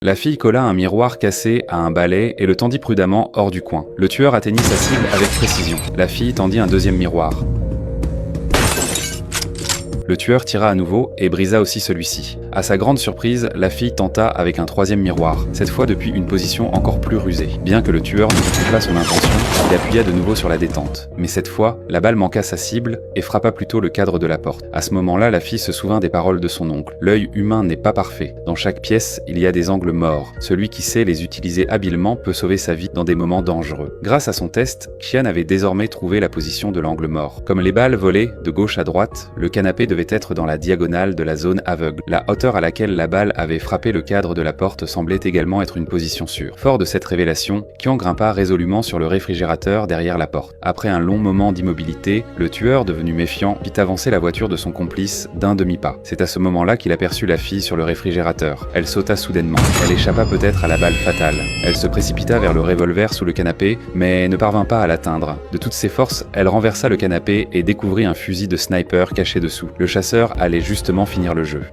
La fille colla un miroir cassé à un balai et le tendit prudemment hors du coin. Le tueur atteignit sa cible avec précision. La fille tendit un deuxième miroir. Le tueur tira à nouveau et brisa aussi celui-ci. À sa grande surprise, la fille tenta avec un troisième miroir, cette fois depuis une position encore plus rusée. Bien que le tueur ne comprit pas son intention, il appuya de nouveau sur la détente. Mais cette fois, la balle manqua sa cible et frappa plutôt le cadre de la porte. À ce moment-là, la fille se souvint des paroles de son oncle. L'œil humain n'est pas parfait. Dans chaque pièce, il y a des angles morts. Celui qui sait les utiliser habilement peut sauver sa vie dans des moments dangereux. Grâce à son test, Qian avait désormais trouvé la position de l'angle mort. Comme les balles volaient de gauche à droite, le canapé devait être dans la diagonale de la zone aveugle. La hauteur à laquelle la balle avait frappé le cadre de la porte semblait également être une position sûre. Fort de cette révélation, Qian grimpa résolument sur le réfrigérateur derrière la porte. Après un long moment d'immobilité, le tueur, devenu méfiant, fit avancer la voiture de son complice d'un demi-pas. C'est à ce moment-là qu'il aperçut la fille sur le réfrigérateur. Elle sauta soudainement. Elle échappa peut-être à la balle fatale. Elle se précipita vers le revolver sous le canapé, mais ne parvint pas à l'atteindre. De toutes ses forces, elle renversa le canapé et découvrit un fusil de sniper caché dessous. Le chasseur allait justement finir le jeu.